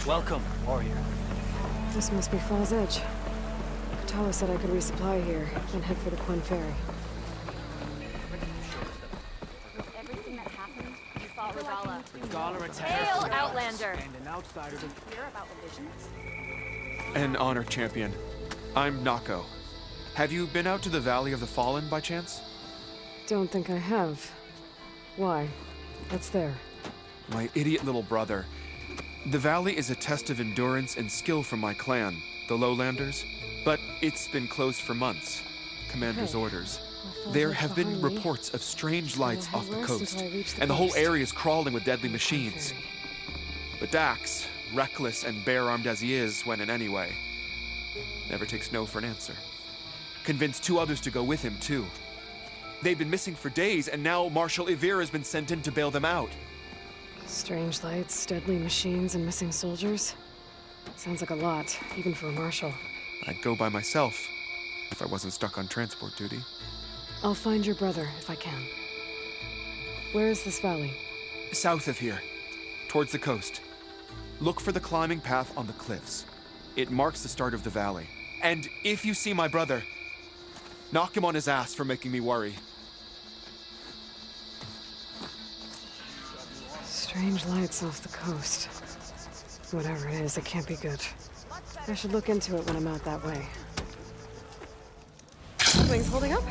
Welcome, warrior. This must be Fall's Edge. Katala said I could resupply here, then head for the Quen Ferry. Everything that happened, you fought Regala. Regala attacked. Hail, Outlander! And an outsider to Hear about the visions? An honor champion. I'm Nako. Have you been out to the Valley of the Fallen by chance? Don't think I have. Why? What's there? My idiot little brother. The valley is a test of endurance and skill for my clan, the Lowlanders. But it's been closed for months. Commander's Okay. orders. Well, There Fall's have been behind me. reports of strange lights I'll off the rest coast, until I reach the and the whole coast. area is crawling with deadly Quen machines. Ferry. But Dax, reckless and bare-armed as he is when in any way, never takes no for an answer. Convinced 2 others to go with him, too. They've been missing for days, and now Marshal Ivira has been sent in to bail them out. Strange lights, deadly machines, and missing soldiers. Sounds like a lot, even for a marshal. I'd go by myself, if I wasn't stuck on transport duty. I'll find your brother, if I can. Where is this valley? South of here, towards the coast. Look for the climbing path on the cliffs. It marks the start of the valley. And if you see my brother, knock him on his ass for making me worry. Strange lights off the coast. Whatever it is, it can't be good. I should look into it when I'm out that way. Wings holding up?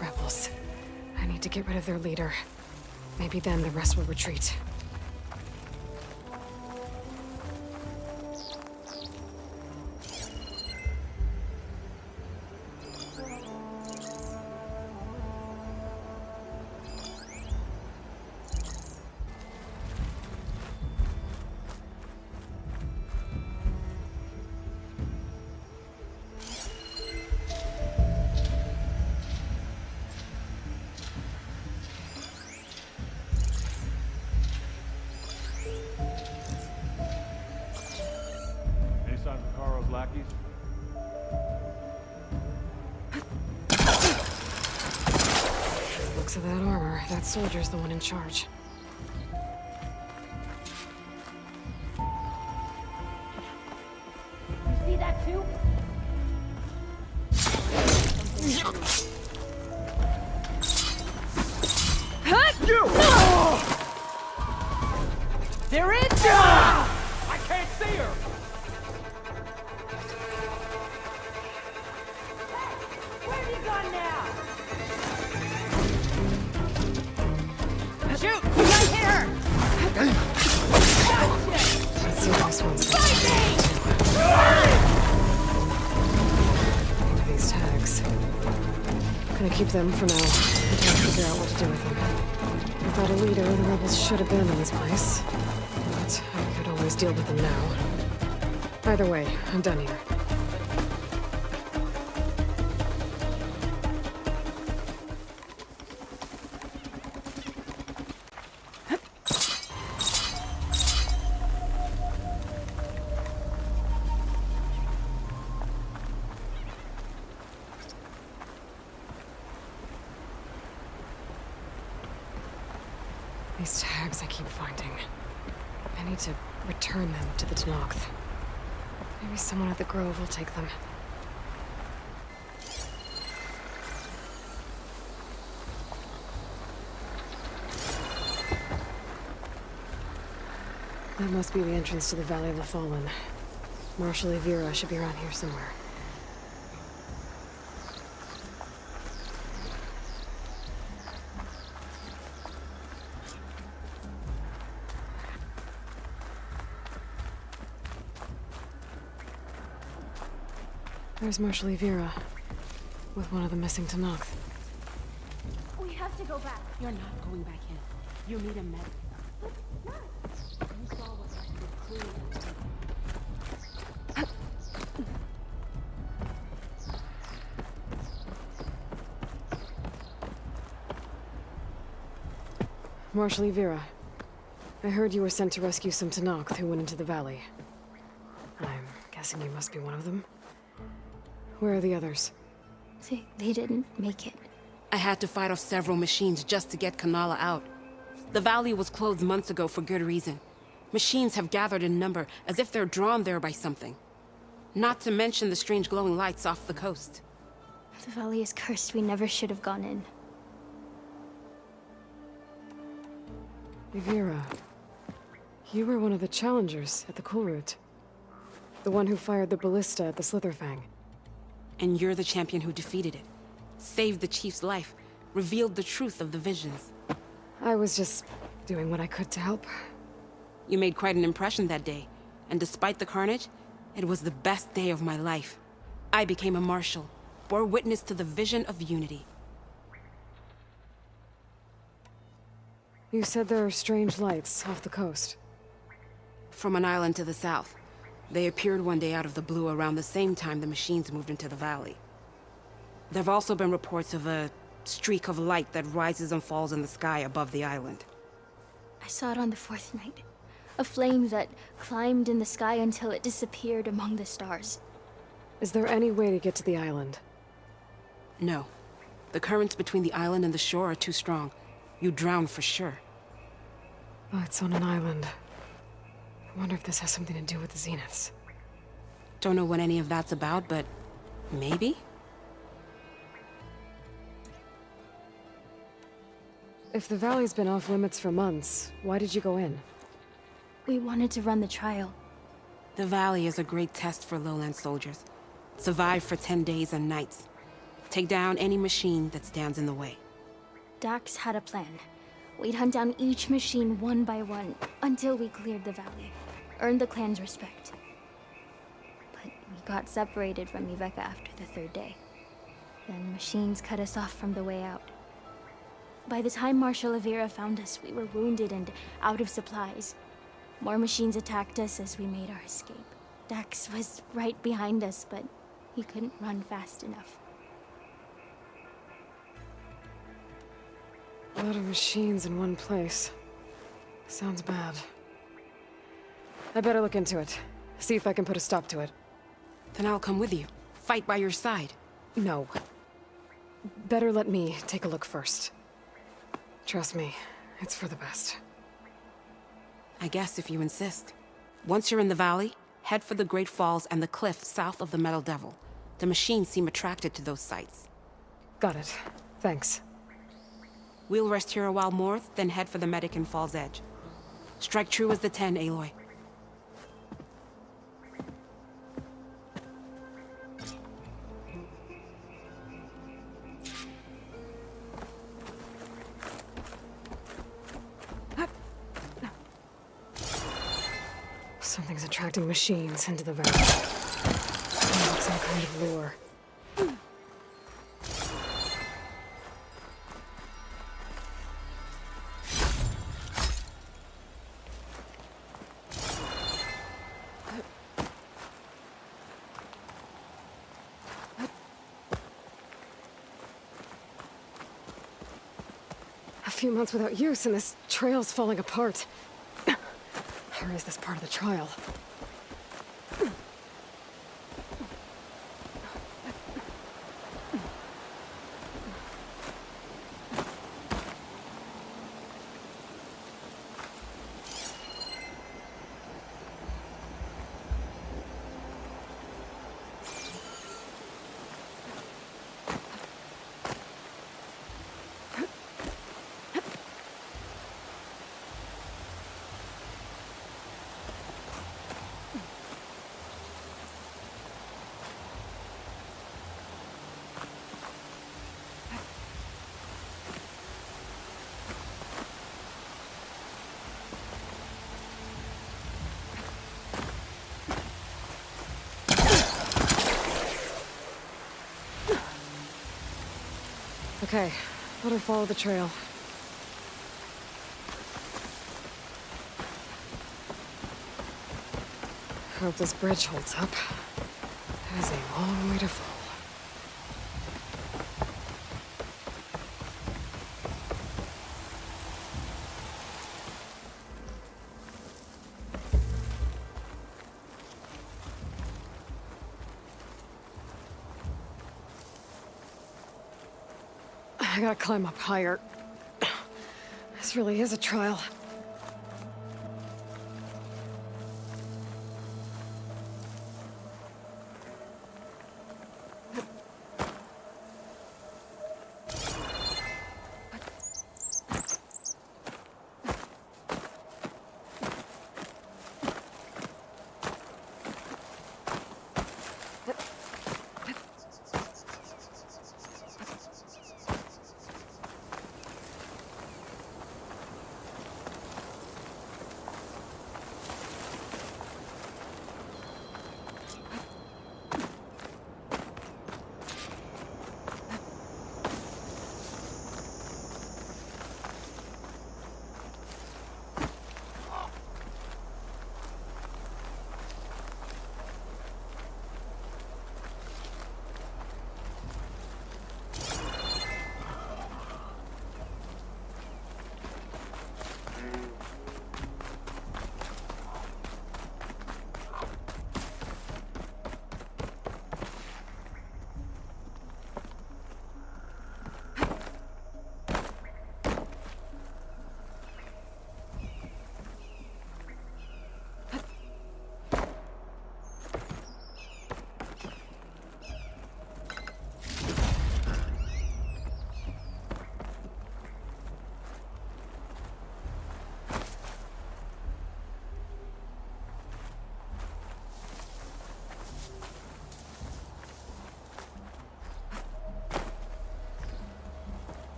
Rebels. I need to get rid of their leader. Maybe then the rest will retreat. Any sign of Karo's lackeys? Looks of that armor, that soldier's the one in charge. You see that too? They're in! I can't see her! Where have you gone now? Shoot! You gotta hit her! Let's see if this one's Into these tags. Gonna keep them for now, until I figure out what to do with them. Without a leader, the rebels should abandon this place. But I could always deal with them now. Either way, I'm done here. These tags I keep finding. I need to return them to the Tenakth. Maybe someone at the Grove will take them. That must be the entrance to the Valley of the Fallen. Marshal Ivira should be around here somewhere. There's Marshal Ivira, with one of the missing Tenakth. We have to go back. You're not going back in. You need a medic. You saw what happened with Clue. Marshal Vera. I heard you were sent to rescue some Tenakth who went into the valley. I'm guessing you must be one of them. Where are the others? They didn't make it. I had to fight off several machines just to get Kanala out. The valley was closed months ago for good reason. Machines have gathered in number, as if they're drawn there by something. Not to mention the strange glowing lights off the coast. The valley is cursed. We never should have gone in. Vera, you were one of the challengers at the Kulrut. The one who fired the ballista at the Slitherfang. And you're the champion who defeated it. Saved the chief's life. Revealed the truth of the visions. I was just doing what I could to help. You made quite an impression that day. And despite the carnage, it was the best day of my life. I became a marshal. Bore witness to the vision of unity. You said there are strange lights off the coast. From an island to the south. They appeared one day out of the blue around the same time the machines moved into the valley. There have also been reports of a streak of light that rises and falls in the sky above the island. I saw it on the fourth night. A flame that climbed in the sky until it disappeared among the stars. Is there any way to get to the island? No. The currents between the island and the shore are too strong. You'd drown for sure. Oh, it's on an island. I wonder if this has something to do with the Zeniths. Don't know what any of that's about, but maybe? If the valley's been off limits for months, why did you go in? We wanted to run the trial. The valley is a great test for lowland soldiers. Survive for 10 days and nights. Take down any machine that stands in the way. Dax had a plan. We'd hunt down each machine one by one until we cleared the valley. Earned the clan's respect. But we got separated from Iveka after the third day. Then machines cut us off from the way out. By the time Marshal Vera found us, we were wounded and out of supplies. More machines attacked us as we made our escape. Dax was right behind us, but he couldn't run fast enough. A lot of machines in one place. Sounds bad. I better look into it. See if I can put a stop to it. Then I'll come with you. Fight by your side. No. Better let me take a look first. Trust me, it's for the best. I guess if you insist. Once you're in the valley, head for the Great Falls and the cliff south of the Metal Devil. The machines seem attracted to those sites. Got it. Thanks. We'll rest here a while more, then head for the medic in Fall's Edge. Strike true as the 10, Aloy. Something's attracting machines into the valley. Like some kind of lure. A few months without use and this trail's falling apart. Or is this part of the trial? Okay, let her follow the trail. Hope this bridge holds up. There's a long way to fall. I gotta climb up higher. This really is a trial.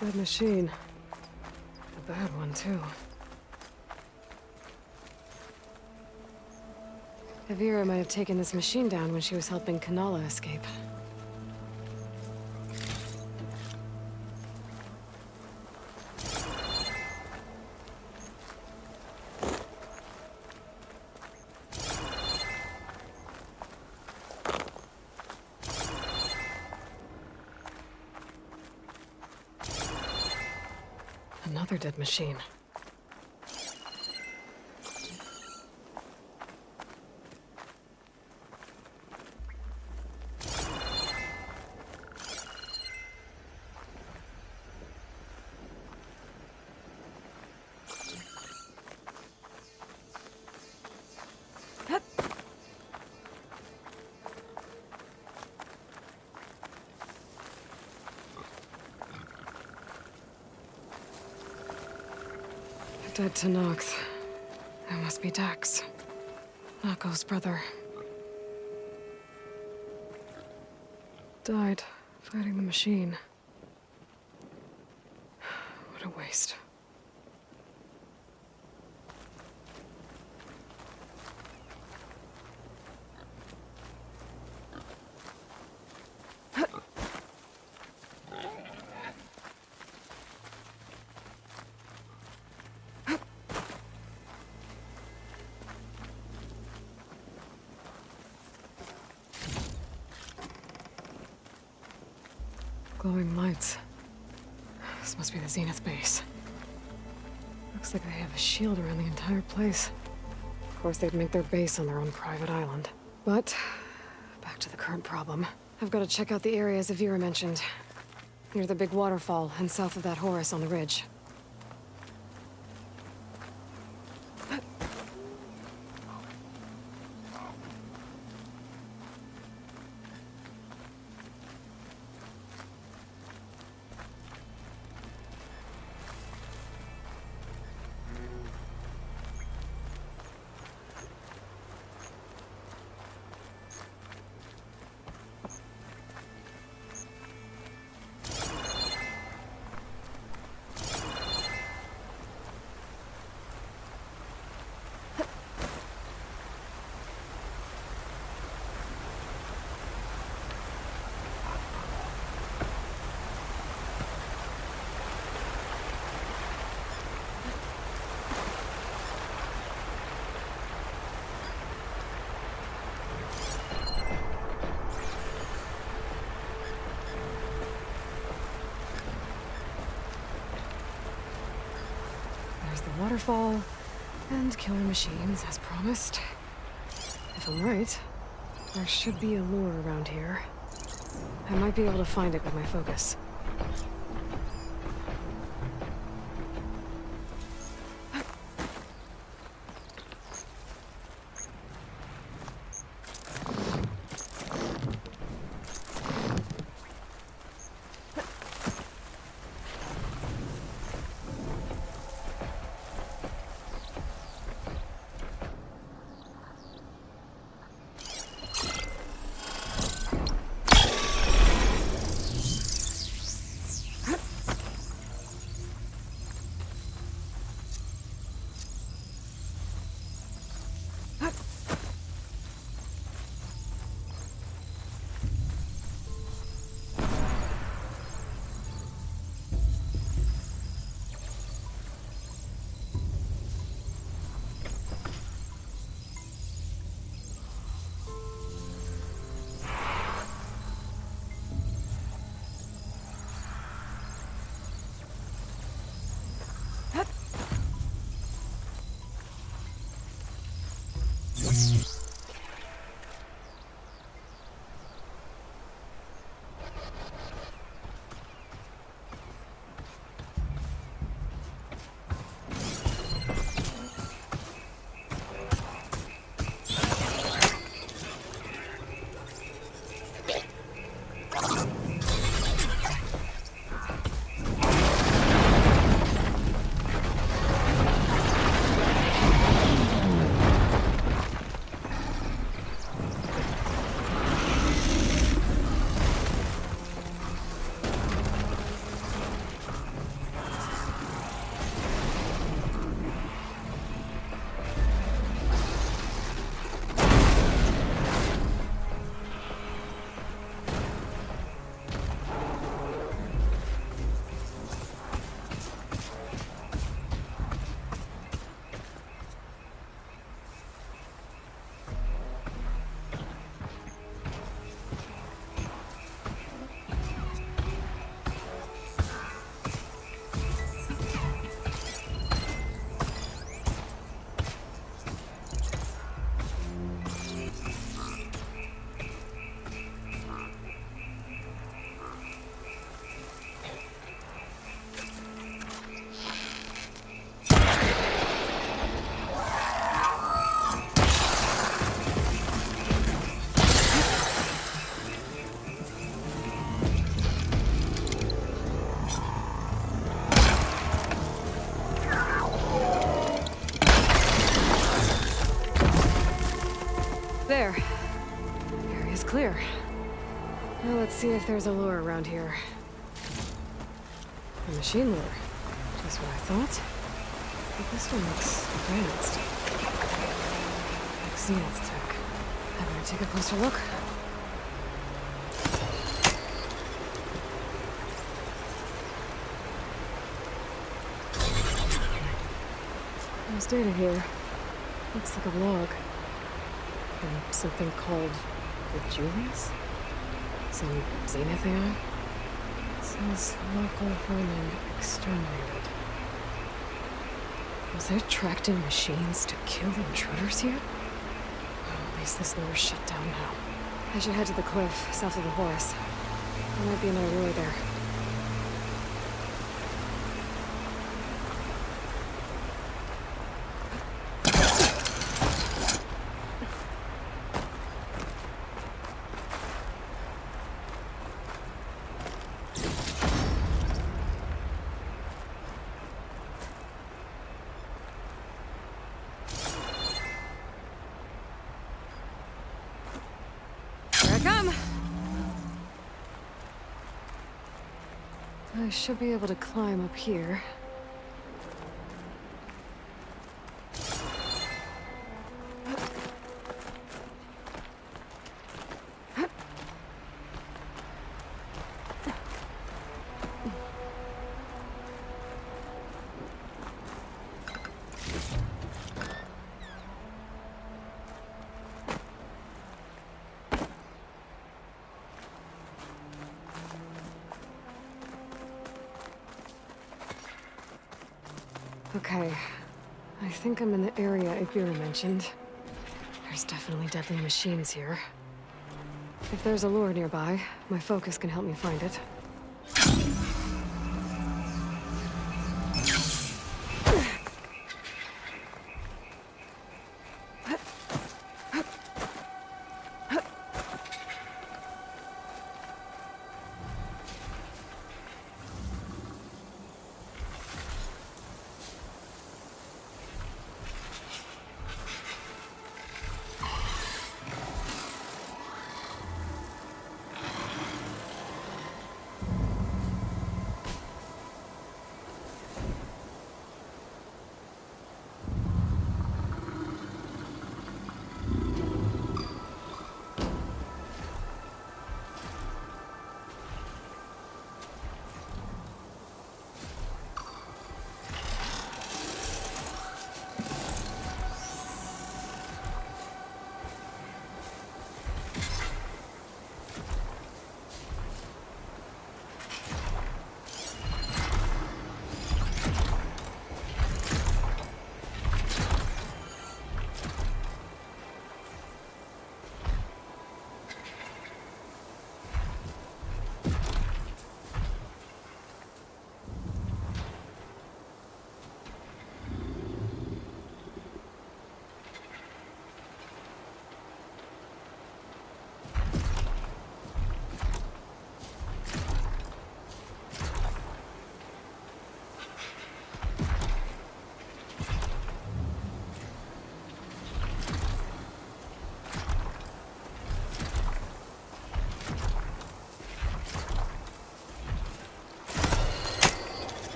Good machine. A bad one, too. Avira might have taken this machine down when she was helping Kanala escape. Another dead machine. Dead to Nox. That must be Dax. Nako's brother. Died fighting the machine. What a waste. Glowing lights. This must be the Zenith base. Looks like they have a shield around the entire place. Of course, they'd make their base on their own private island. But, back to the current problem. I've got to check out the areas Avira mentioned. Near the big waterfall and south of that Horus on the ridge. the waterfall, and kill the machines as promised. If I'm right, there should be a lure around here. I might be able to find it with my focus. There. Area's clear. Now let's see if there's a lure around here. A machine lure. Just what I thought. But this one looks advanced. Like Zenith tech. I better take a closer look. There's data here. Looks like a log. And something called the Julius? Some Zenith AI? It says local vermin exterminated. Was there tracked in machines to kill intruders here? Well, at least this lure's shut down now. I should head to the cliff south of the Horus. There might be another lure there. I should be able to climb up here. Okay, I think I'm in the area Ikira mentioned. There's definitely deadly machines here. If there's a lure nearby, my focus can help me find it.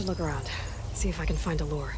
should look around. See if I can find a lure.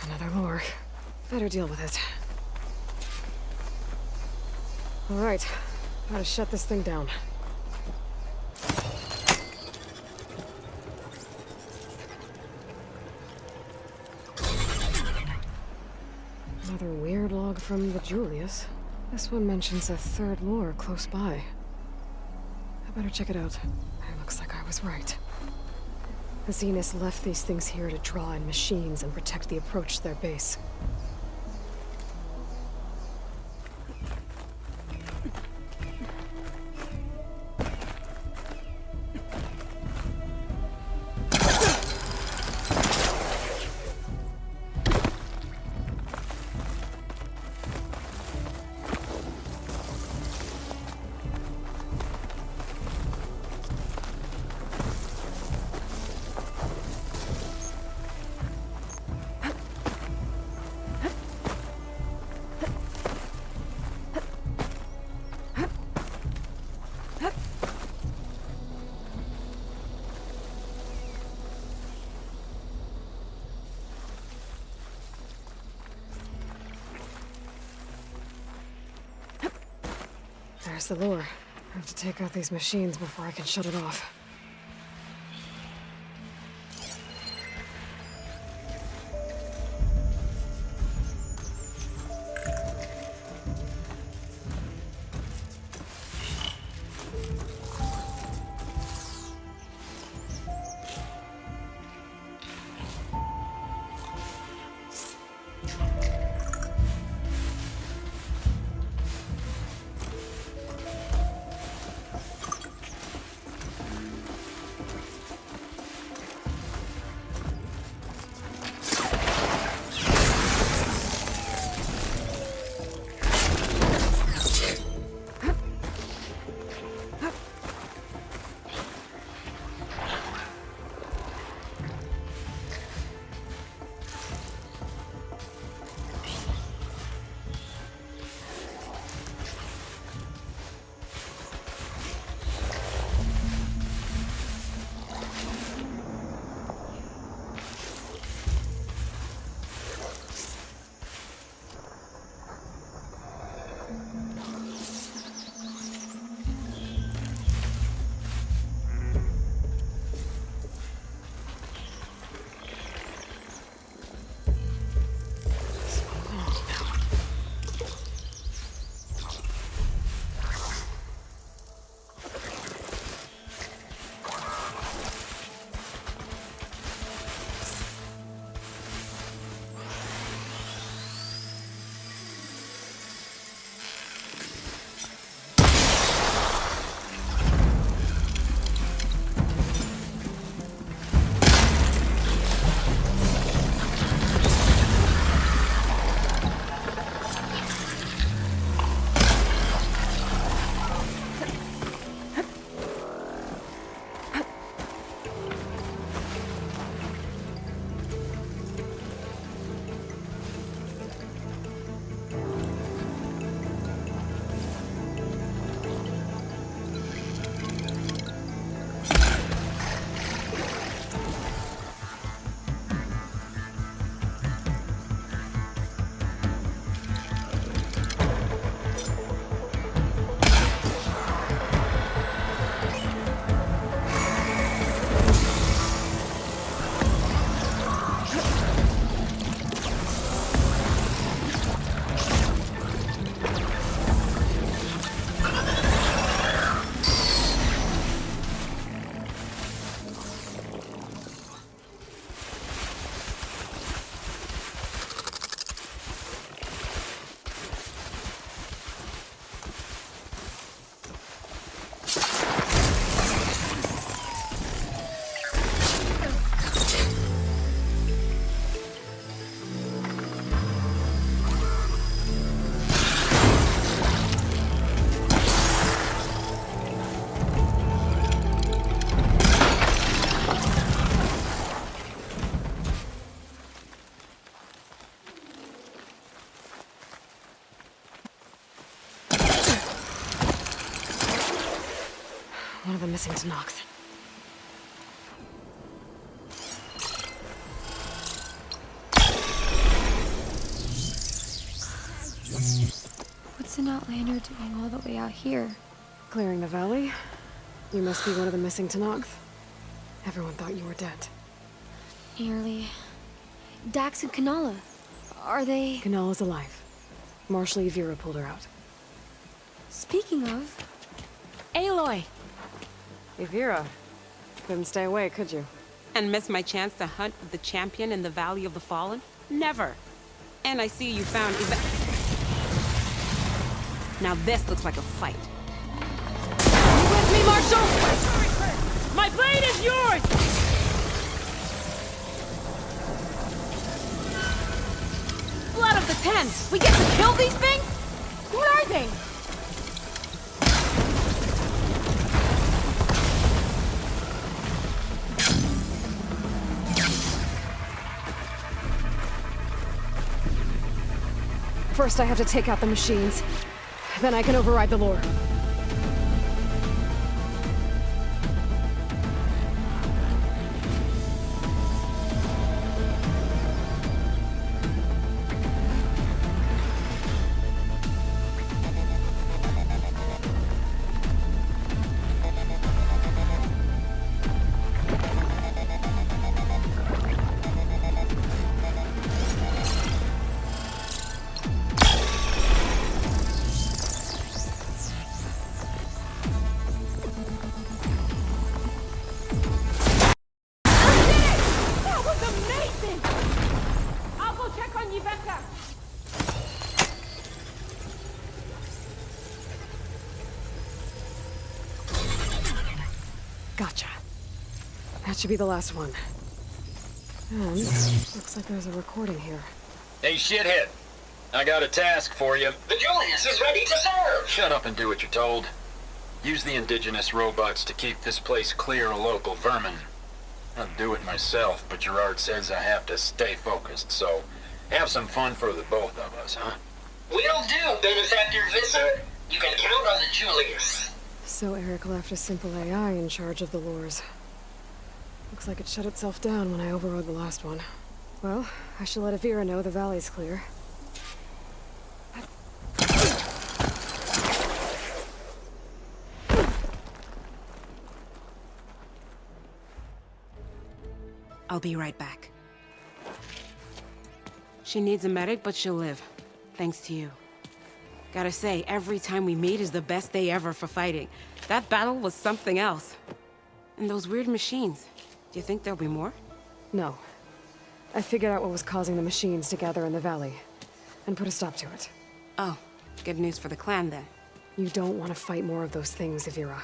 Another lure. Better deal with it. All right, gotta shut this thing down. Another weird log from the Julius. This one mentions a third lure close by. I better check it out. It looks like I was right. The Zeniths left these things here to draw in machines and protect the approach to their base. There's the lure. I have to take out these machines before I can shut it off. one of the missing Tenakth. What's an Outlander doing all the way out here? Clearing the valley? You must be one of the missing Tenakth. Everyone thought you were dead. Nearly. Dax and Kanala. Are they... Kanala's alive. Marshal Yvira pulled her out. Speaking of... Aloy! Yvira, couldn't stay away, could you? And miss my chance to hunt with the champion in the Valley of the Fallen? Never! And I see you found Now this looks like a fight. You with me, Marshal? My blade is yours! Blood of the Ten! We get to kill these things? What are they? First, I have to take out the machines. Then I can override the lore. Gotcha. That should be the last one. And looks like there's a recording here. Hey, shithead. I got a task for you. The Julius is ready to serve! Shut up and do what you're told. Use the indigenous robots to keep this place clear of local vermin. I'd do it myself, but Gerard says I have to stay focused, so have some fun for the both of us, huh? Will do, Benefactor Visser. You can count on the Julius. So Eric left a simple AI in charge of the lores. Looks like it shut itself down when I overrode the last one. Well, I should let Yvira know the valley's clear. I'll be right back. She needs a medic, but she'll live. Thanks to you. Gotta say, every time we meet is the best day ever for fighting. That battle was something else. And those weird machines. Do you think there'll be more? No. I figured out what was causing the machines to gather in the valley, and put a stop to it. Oh, good news for the clan then. You don't want to fight more of those things, Yvira.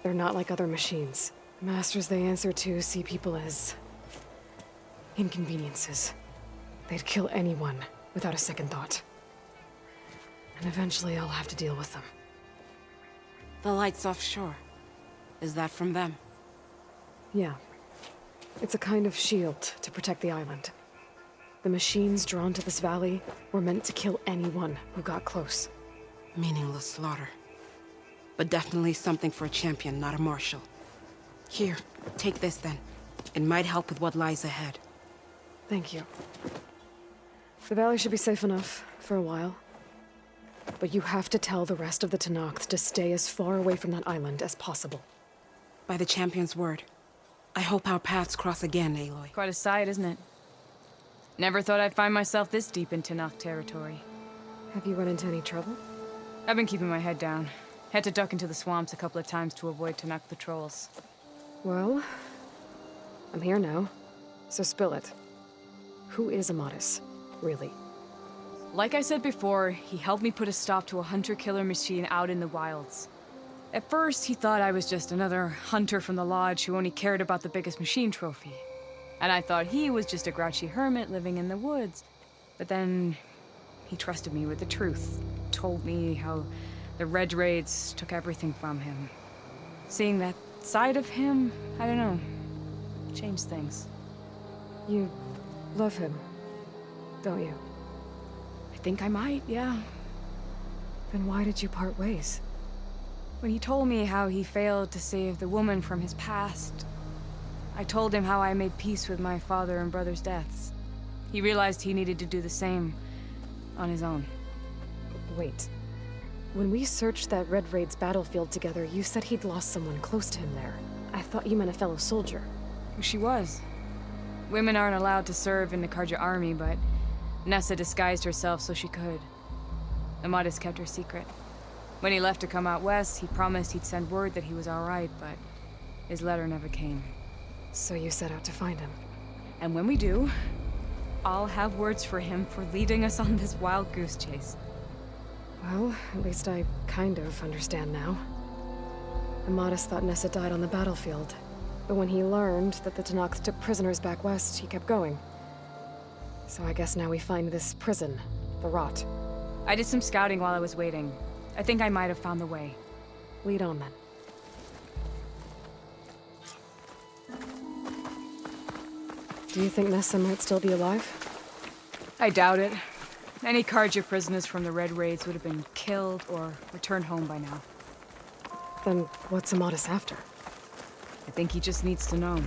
They're not like other machines. The masters they answer to see people as... inconveniences. They'd kill anyone without a second thought. And eventually I'll have to deal with them. The lights offshore. Is that from them? Yeah. It's a kind of shield to protect the island. The machines drawn to this valley were meant to kill anyone who got close. Meaningless slaughter. But definitely something for a champion, not a marshal. Here, take this then. It might help with what lies ahead. Thank you. The valley should be safe enough for a while. But you have to tell the rest of the Tenakth to stay as far away from that island as possible. By the champion's word. I hope our paths cross again, Aloy. Quite a sight, isn't it? Never thought I'd find myself this deep in Tenakth territory. Have you run into any trouble? I've been keeping my head down. Had to duck into the swamps a couple of times to avoid Tenakth patrols. Well, I'm here now, so spill it. Who is Amadis, really? Like I said before, he helped me put a stop to a hunter-killer machine out in the wilds. At first, he thought I was just another hunter from the Lodge who only cared about the biggest machine trophy. And I thought he was just a grouchy hermit living in the woods. But then, he trusted me with the truth. Told me how the Red Raids took everything from him. Seeing that side of him, I don't know, changed things. You love him, don't you? I think I might, yeah. Then why did you part ways? When he told me how he failed to save the woman from his past, I told him how I made peace with my father and brother's deaths. He realized he needed to do the same on his own. Wait. When we searched that Red Raid's battlefield together, you said he'd lost someone close to him there. I thought you meant a fellow soldier. She was. Women aren't allowed to serve in the Karja army, but Nessa disguised herself so she could. Amadis kept her secret. When he left to come out west, he promised he'd send word that he was all right, but his letter never came. So you set out to find him. And when we do, I'll have words for him for leading us on this wild goose chase. Well, at least I kind of understand now. Amadis thought Nessa died on the battlefield, but when he learned that the Tenaks took prisoners back west, he kept going. So I guess now we find this prison, the Rot. I did some scouting while I was waiting. I think I might have found the way. Lead on then. Do you think Nessa might still be alive? I doubt it. Any Karja prisoners from the Red Raids would have been killed or returned home by now. Then what's Amadis after? I think he just needs to know.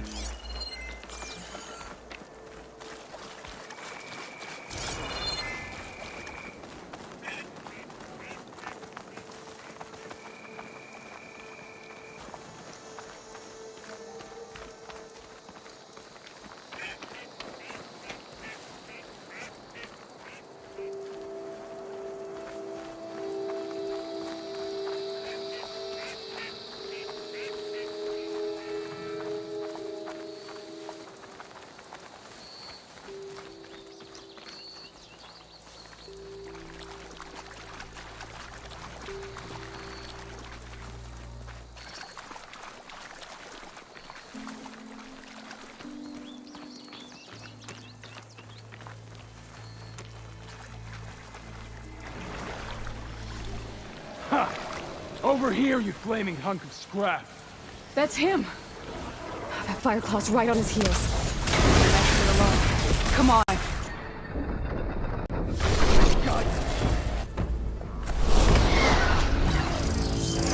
Over here, you flaming hunk of scrap. That's him! That Fireclaw's right on his heels. Left it alone. Come on!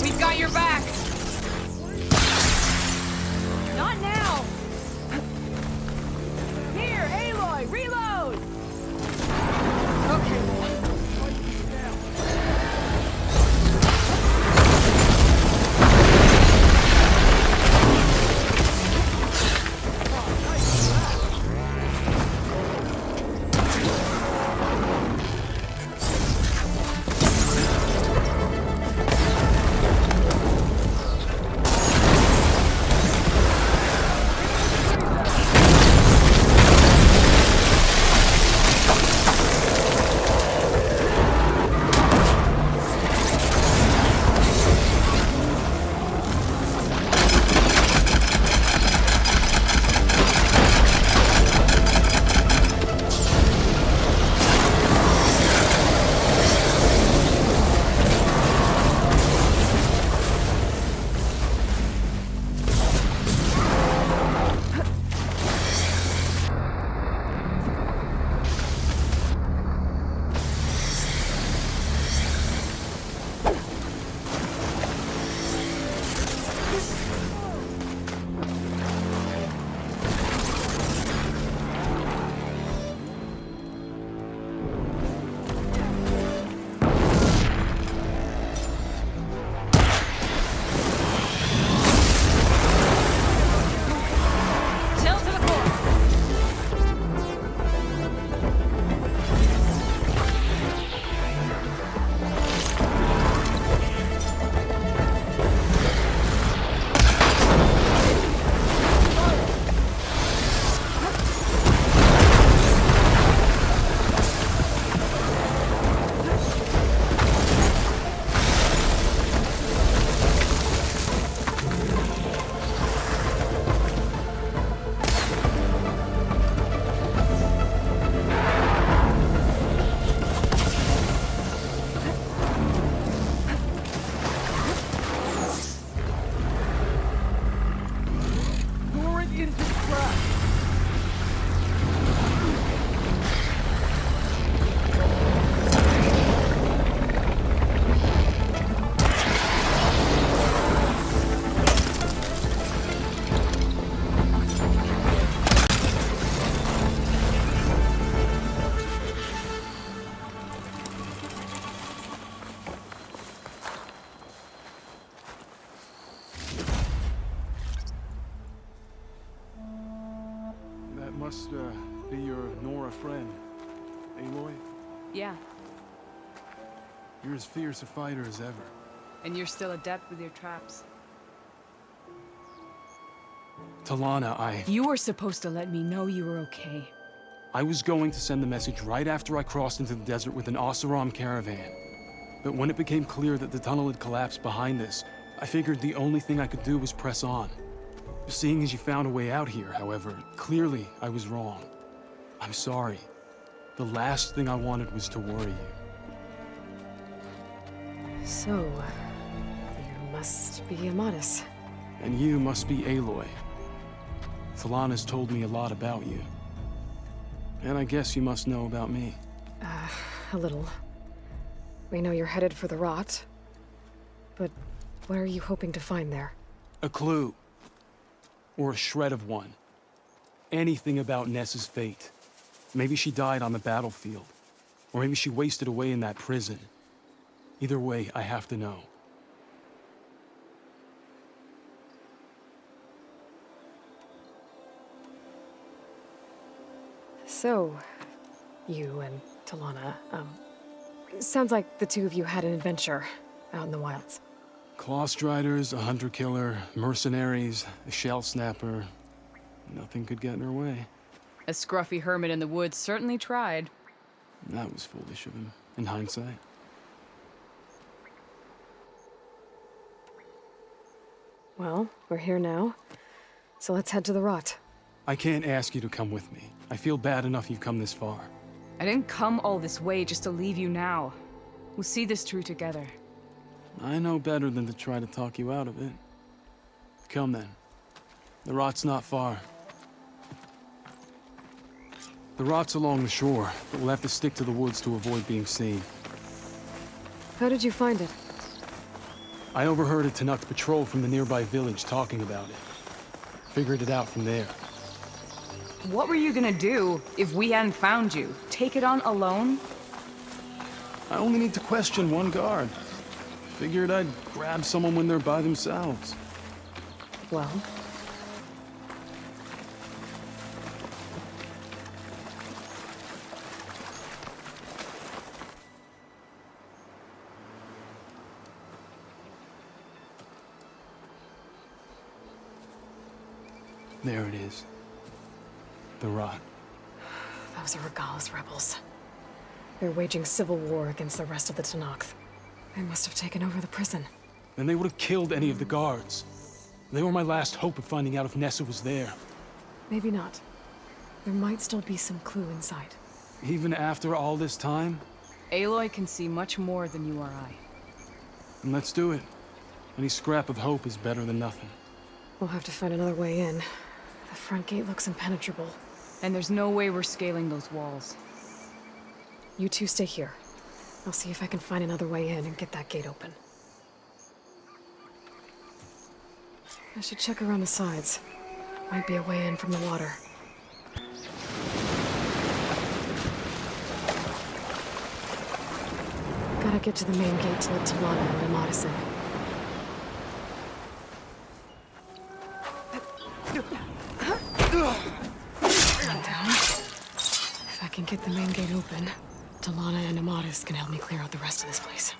We've got your back! Not now! Here, Aloy, reload! Okay. be your Nora friend, Aloy? Yeah, You're as fierce a fighter as ever. and you're still adept with your traps. Talana, You were supposed to let me know you were okay. I was going to send the message right after I crossed into the desert with an Oseram caravan. But when it became clear that the tunnel had collapsed behind us, I figured the only thing I could do was press on. Seeing as you found a way out here, however, clearly I was wrong. I'm sorry. The last thing I wanted was to worry you. So, you must be Amadis. And you must be Aloy. Thalana's told me a lot about you. And I guess you must know about me. A little. We know you're headed for the rot. But what are you hoping to find there? A clue. Or a shred of one. Anything about Ness's fate. Maybe she died on the battlefield. Or maybe she wasted away in that prison. Either way, I have to know. So, you and Talana, sounds like the two of you had an adventure out in the wilds. Clawstriders, a hunter-killer, mercenaries, a shell snapper. Nothing could get in her way. A scruffy hermit in the woods certainly tried. That was foolish of him, in hindsight. Well, we're here now, so let's head to the rot. I can't ask you to come with me. I feel bad enough you've come this far. I didn't come all this way just to leave you now. We'll see this through together. I know better than to try to talk you out of it. Come then. The rot's not far. The rot's along the shore, but we'll have to stick to the woods to avoid being seen. How did you find it? I overheard a Tanakh patrol from the nearby village talking about it. Figured it out from there. What were you gonna do if we hadn't found you? Take it on alone? I only need to question one guard. Figured I'd grab someone when they're by themselves. Well, There it is. The rot. those are Regal's rebels. They're waging civil war against the rest of the Tanakh. They must have taken over the prison. Then they would have killed any of the guards. They were my last hope of finding out if Nessa was there. Maybe not. There might still be some clue inside. Even after all this time? Aloy can see much more than you or I. Then let's do it. Any scrap of hope is better than nothing. We'll have to find another way in. The front gate looks impenetrable. And there's no way we're scaling those walls. You two stay here. I'll see if I can find another way in and get that gate open. I should check around the sides. Might be a way in from the water. Gotta get to the main gate to let Talana and Amadis in. Calm down. If I can get the main gate open, Talana and Amadis can help me clear out the rest of this place.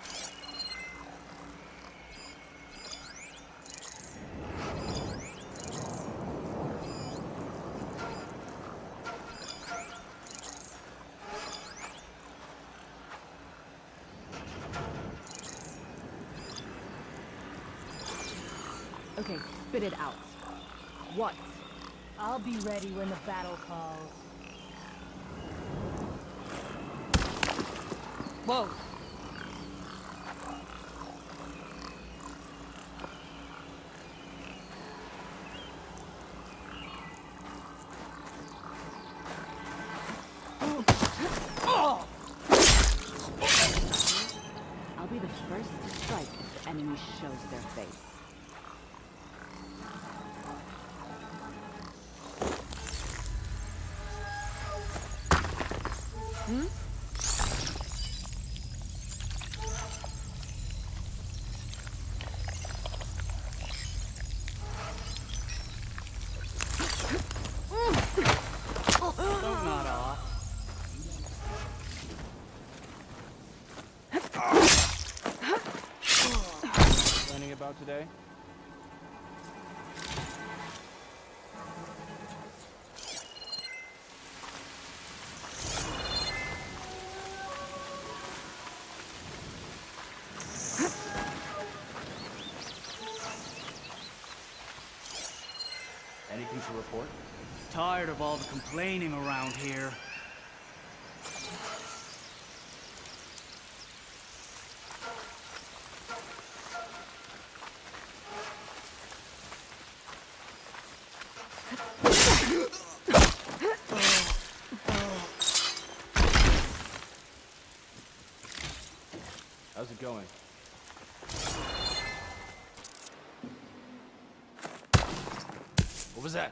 Okay, spit it out. What? I'll be ready when the battle calls. Whoa! I'll be the first to strike if the enemy shows their face. today? Anything to report? Tired of all the complaining around here. How's it going? What was that?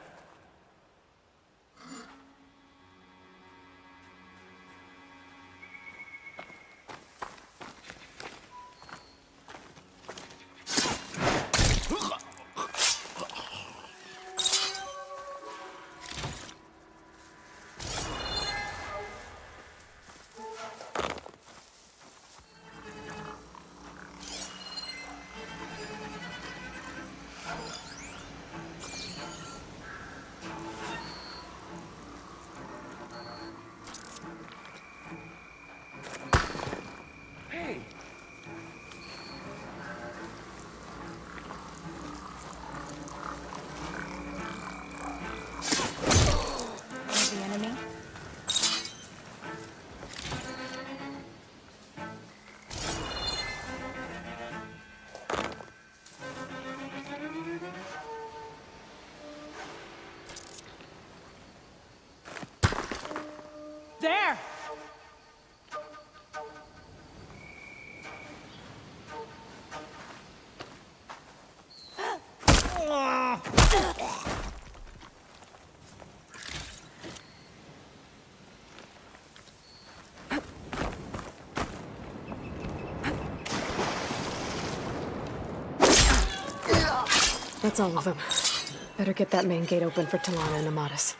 The enemy? There! That's all of them. Better get that main gate open for Talana and Amatis.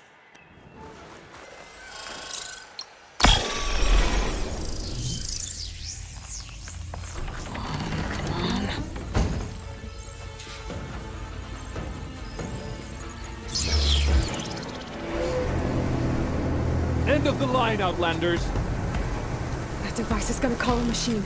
End of the line, Outlanders! That device is gonna call a machine.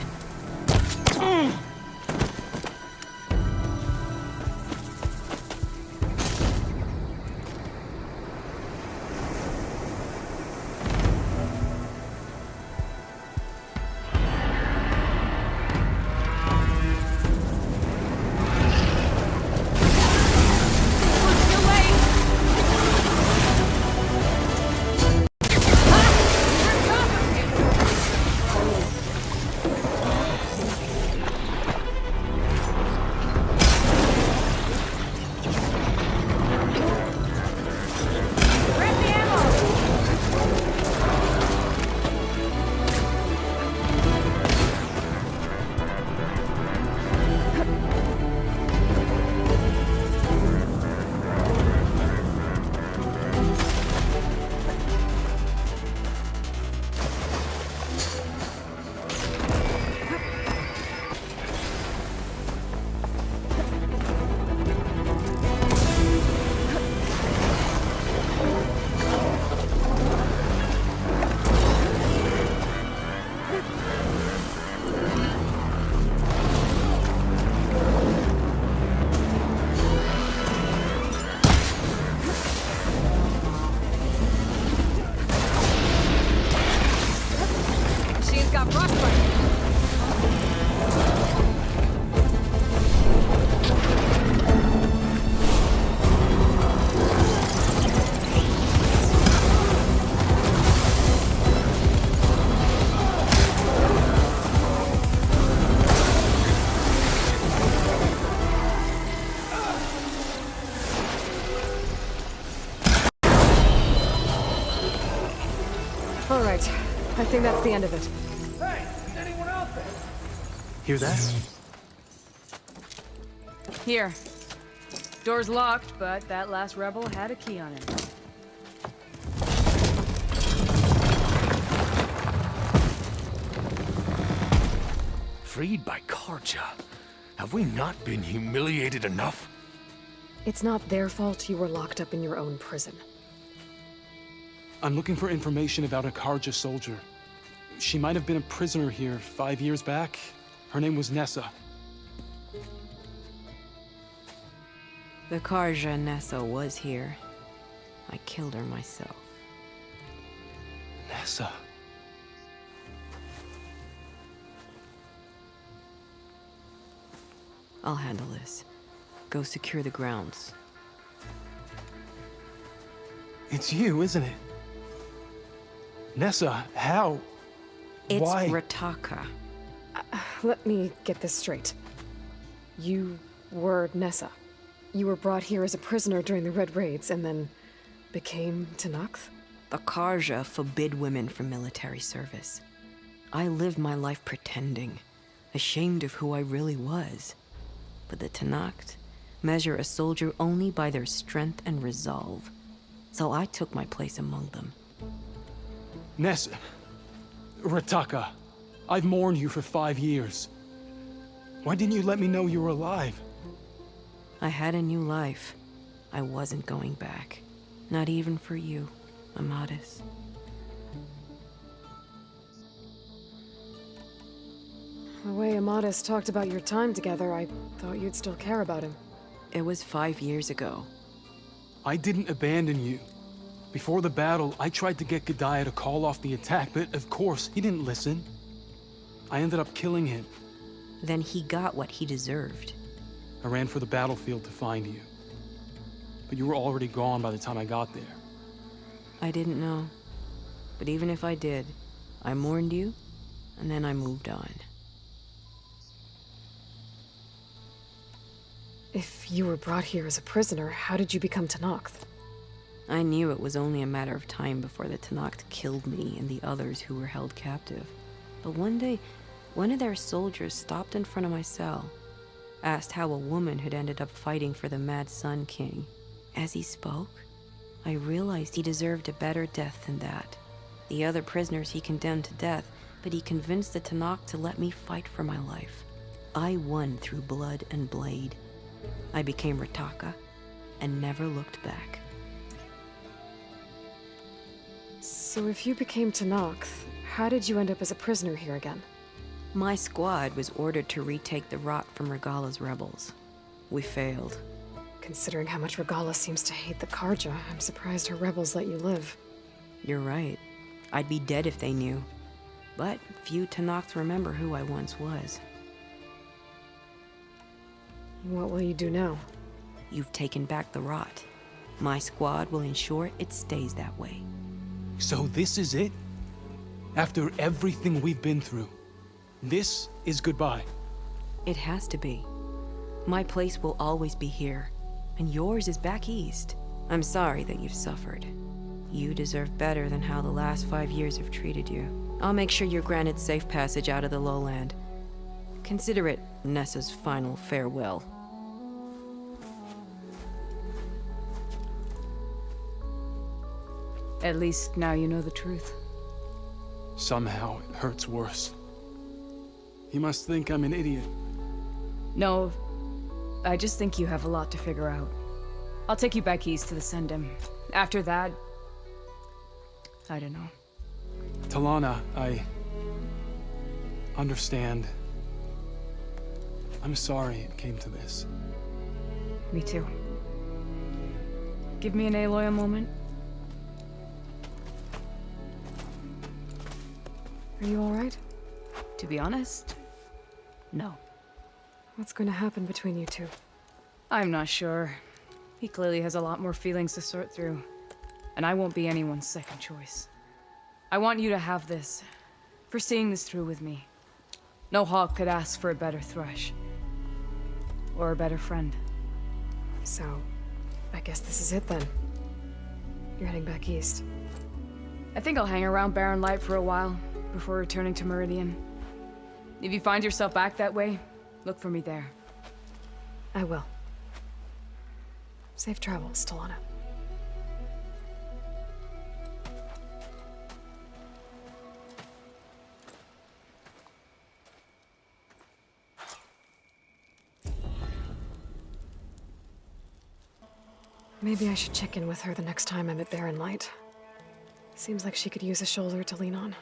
All right. I think that's the end of it. Hey, is anyone out there? Hear that? Here. Door's locked, but that last rebel had a key on him. Freed by Karja. Have we not been humiliated enough? It's not their fault you were locked up in your own prison. I'm looking for information about a Karja soldier. She might have been a prisoner here 5 years back. Her name was Nessa. The Karja Nessa was here. I killed her myself. Nessa. I'll handle this. Go secure the grounds. It's you, isn't it? Nessa, how? It's Why? Rataka. Let me get this straight. You were Nessa. You were brought here as a prisoner during the Red Raids and then became Tenakth? The Karja forbid women from military service. I lived my life pretending, ashamed of who I really was. But the Tenakth measure a soldier only by their strength and resolve. So I took my place among them. Nessa. Rataka. I've mourned you for 5 years. Why didn't you let me know you were alive? I had a new life. I wasn't going back. Not even for you, Amadis. The way Amadis talked about your time together, I thought you'd still care about him. It was 5 years ago. I didn't abandon you. Before the battle, I tried to get Godiah to call off the attack, but of course, he didn't listen. I ended up killing him. Then he got what he deserved. I ran for the battlefield to find you. But you were already gone by the time I got there. I didn't know. But even if I did, I mourned you, and then I moved on. If you were brought here as a prisoner, how did you become Tenakth? I knew it was only a matter of time before the Tenakth killed me and the others who were held captive. But one day, one of their soldiers stopped in front of my cell, asked how a woman had ended up fighting for the Mad Sun King. As he spoke, I realized he deserved a better death than that. The other prisoners he condemned to death, but he convinced the Tenakth to let me fight for my life. I won through blood and blade. I became Rataka and never looked back. So if you became Tenakth, how did you end up as a prisoner here again? My squad was ordered to retake the Rot from Regala's rebels. We failed. Considering how much Regala seems to hate the Karja, I'm surprised her rebels let you live. You're right. I'd be dead if they knew. But few Tenakth remember who I once was. What will you do now? You've taken back the Rot. My squad will ensure it stays that way. So this is it? After everything we've been through, this is goodbye? It has to be. My place will always be here, and yours is back east. I'm sorry that you've suffered. You deserve better than how the last 5 years have treated you. I'll make sure you're granted safe passage out of the lowland. Consider it Nessa's final farewell. At least now you know the truth. Somehow it hurts worse. He must think I'm an idiot. No, I just think you have a lot to figure out. I'll take you back east to the Sendem. After that, I don't know. Talana, I understand. I'm sorry it came to this. Me too. Give me an Aloy a moment. Are you alright? To be honest, no. What's going to happen between you two? I'm not sure. He clearly has a lot more feelings to sort through. And I won't be anyone's second choice. I want you to have this, for seeing this through with me. No hawk could ask for a better thrush. Or a better friend. So, I guess this is it then. You're heading back east. I think I'll hang around Barren Light for a while, before returning to Meridian. If you find yourself back that way, look for me there. I will. Safe travels, Talana. Maybe I should check in with her the next time I'm at Barren Light. Seems like she could use a shoulder to lean on.